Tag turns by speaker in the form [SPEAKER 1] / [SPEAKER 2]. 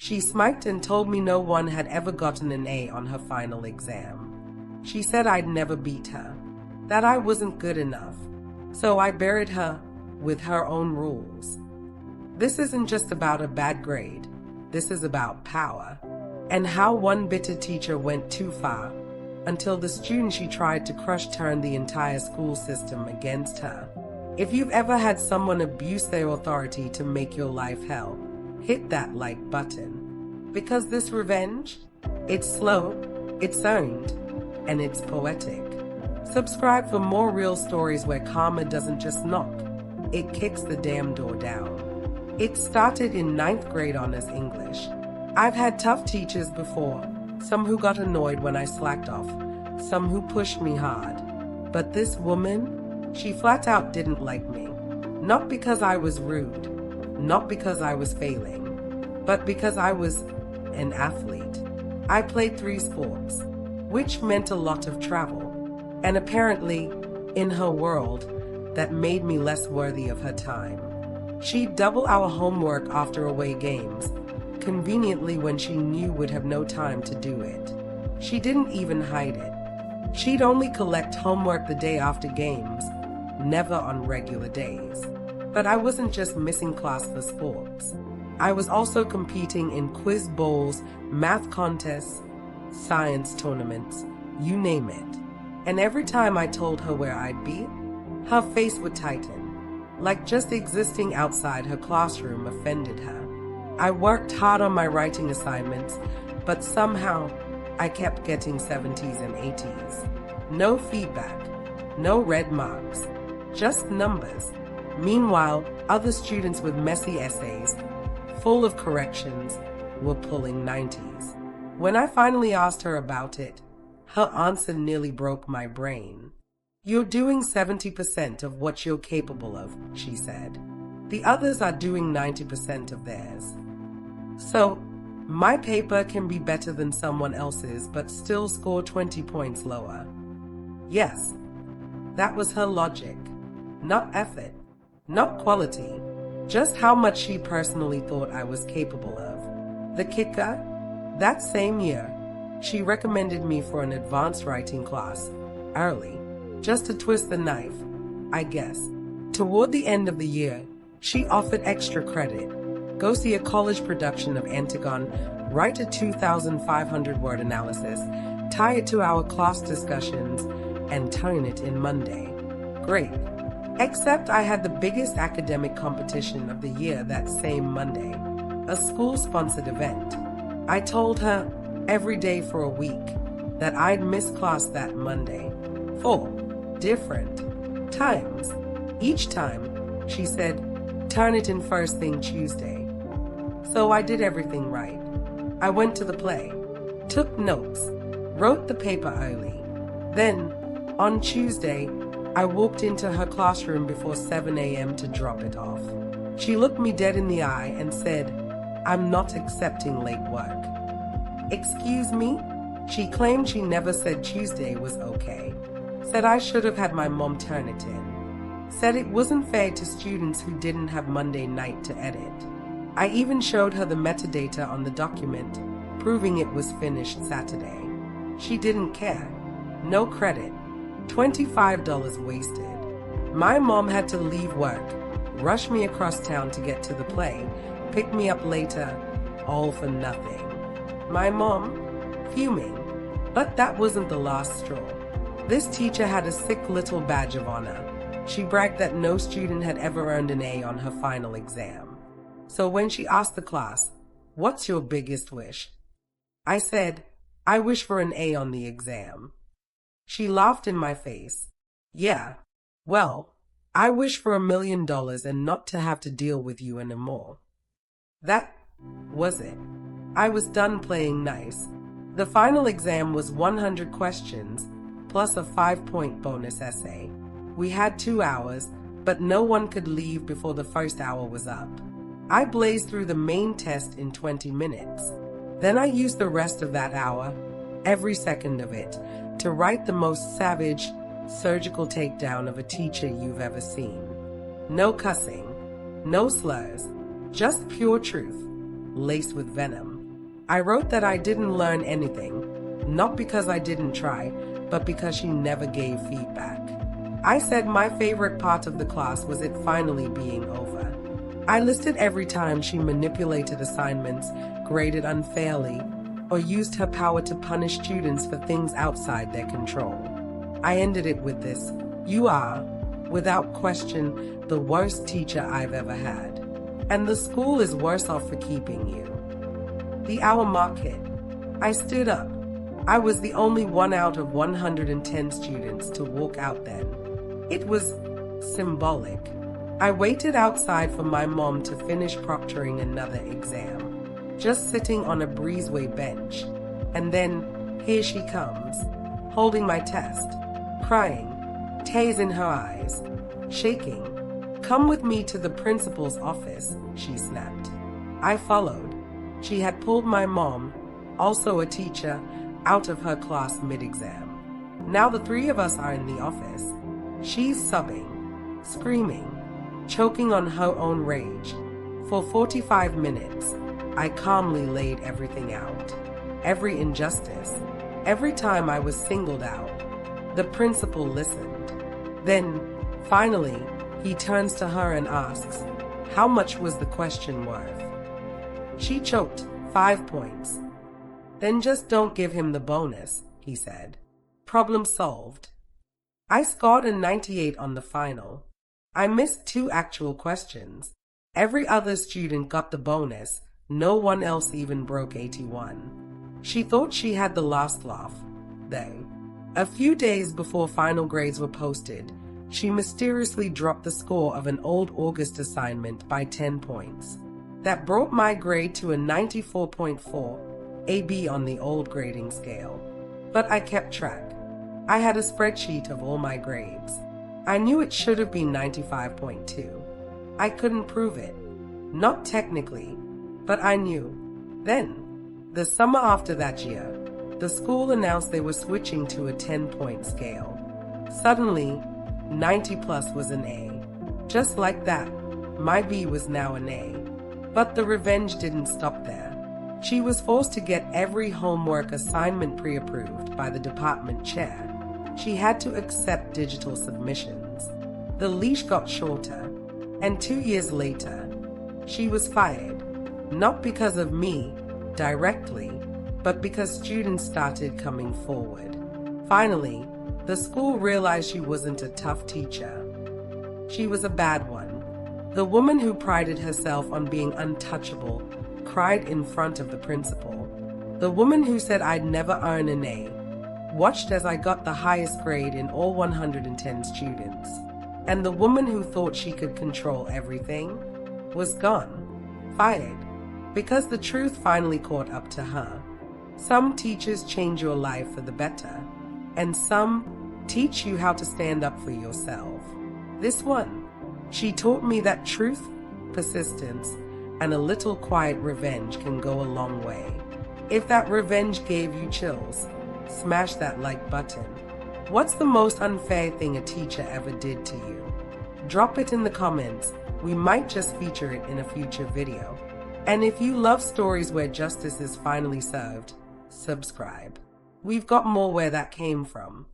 [SPEAKER 1] She smirked and told me no one had ever gotten an A on her final exam. She said I'd never beat her, that I wasn't good enough, so I buried her with her own rules. This isn't just about a bad grade. This is about power, and how one bitter teacher went too far until the student she tried to crush turned the entire school system against her. If you've ever had someone abuse their authority to make your life hell, hit that like button. Because this revenge, it's slow, it's earned, and it's poetic. Subscribe for more real stories where karma doesn't just knock, it kicks the damn door down. It started in 9th grade honors English. I've had tough teachers before, some who got annoyed when I slacked off, some who pushed me hard. But this woman, she flat out didn't like me. Not because I was rude, not because I was failing, but because I was an athlete. I played 3 sports, which meant a lot of travel, and apparently, in her world, that made me less worthy of her time. She'd double our homework after away games, conveniently when she knew we'd have no time to do it. She didn't even hide it. She'd only collect homework the day after games, never on regular days. But I wasn't just missing class for sports. I was also competing in quiz bowls, math contests, science tournaments, you name it. And every time I told her where I'd be, her face would tighten, like just existing outside her classroom offended her. I worked hard on my writing assignments, but somehow I kept getting 70s and 80s. No feedback, no red marks, just numbers. Meanwhile, other students with messy essays, full of corrections, were pulling 90s. When I finally asked her about it, her answer nearly broke my brain. "You're doing 70% of what you're capable of," she said. "The others are doing 90% of theirs. So, my paper can be better than someone else's but still score 20 points lower." Yes, that was her logic. Not effort, not quality, just how much she personally thought I was capable of. The kicker? That same year, she recommended me for an advanced writing class, early, just to twist the knife, I guess. Toward the end of the year, she offered extra credit. Go see a college production of Antigone, write a 2,500-word analysis, tie it to our class discussions, and turn it in Monday. Great. Except I had the biggest academic competition of the year that same Monday, a school-sponsored event. I told her every day for a week that I'd miss class that Monday. 4 different times. Each time, she said, turn it in first thing Tuesday. So I did everything right. I went to the play, took notes, wrote the paper early. Then, on Tuesday, I walked into her classroom before 7 a.m. to drop it off. She looked me dead in the eye and said, "I'm not accepting late work." Excuse me? She claimed she never said Tuesday was okay. Said I should have had my mom turn it in. Said it wasn't fair to students who didn't have Monday night to edit. I even showed her the metadata on the document, proving it was finished Saturday. She didn't care. No credit. $25 wasted. My mom had to leave work, rush me across town to get to the play, pick me up later, all for nothing. My mom, fuming. But that wasn't the last straw. This teacher had a sick little badge of honor. She bragged that no student had ever earned an A on her final exam. So when she asked the class, "What's your biggest wish?" I said, "I wish for an A on the exam." She laughed in my face. "Yeah, well, I wish for $1 million and not to have to deal with you anymore." That was it. I was done playing nice. The final exam was 100 questions, plus a 5-point bonus essay. We had 2 hours, but no one could leave before the first hour was up. I blazed through the main test in 20 minutes. Then I used the rest of that hour, every second of it, to write the most savage, surgical takedown of a teacher you've ever seen. No cussing, no slurs, just pure truth, laced with venom. I wrote that I didn't learn anything, not because I didn't try, but because she never gave feedback. I said my favorite part of the class was it finally being over. I listed every time she manipulated assignments, graded unfairly, or used her power to punish students for things outside their control. I ended it with this: "You are, without question, the worst teacher I've ever had. And the school is worse off for keeping you." The hour mark hit. I stood up. I was the only one out of 110 students to walk out then. It was symbolic. I waited outside for my mom to finish proctoring another exam, just sitting on a breezeway bench. And then, here she comes, holding my test, crying, tears in her eyes, shaking. "Come with me to the principal's office," she snapped. I followed. She had pulled my mom, also a teacher, out of her class mid-exam. Now the three of us are in the office. She's sobbing, screaming, choking on her own rage. For 45 minutes, I calmly laid everything out. Every injustice, every time I was singled out. The principal listened. Then, finally, he turns to her and asks, "How much was the question worth?" She choked, 5 points. "Then just don't give him the bonus," he said. Problem solved. I scored a 98 on the final. I missed 2 actual questions. Every other student got the bonus. No one else even broke 81. She thought she had the last laugh, though. A few days before final grades were posted, she mysteriously dropped the score of an old August assignment by 10 points. That brought my grade to a 94.4, a B on the old grading scale. But I kept track. I had a spreadsheet of all my grades. I knew it should have been 95.2. I couldn't prove it. Not technically, but I knew. Then, the summer after that year, the school announced they were switching to a 10-point scale. Suddenly, 90 plus was an A. Just like that, my B was now an A. But the revenge didn't stop there. She was forced to get every homework assignment pre-approved by the department chair. She had to accept digital submissions. The leash got shorter, and 2 years later, she was fired. Not because of me, directly, but because students started coming forward. Finally, the school realized she wasn't a tough teacher. She was a bad one. The woman who prided herself on being untouchable cried in front of the principal. The woman who said I'd never earn an A watched as I got the highest grade in all 110 students. And the woman who thought she could control everything was gone, fired, because the truth finally caught up to her. Some teachers change your life for the better, and some teach you how to stand up for yourself. This one, she taught me that truth, persistence, and a little quiet revenge can go a long way. If that revenge gave you chills, smash that like button. What's the most unfair thing a teacher ever did to you? Drop it in the comments. We might just feature it in a future video. And if you love stories where justice is finally served, subscribe. We've got more where that came from.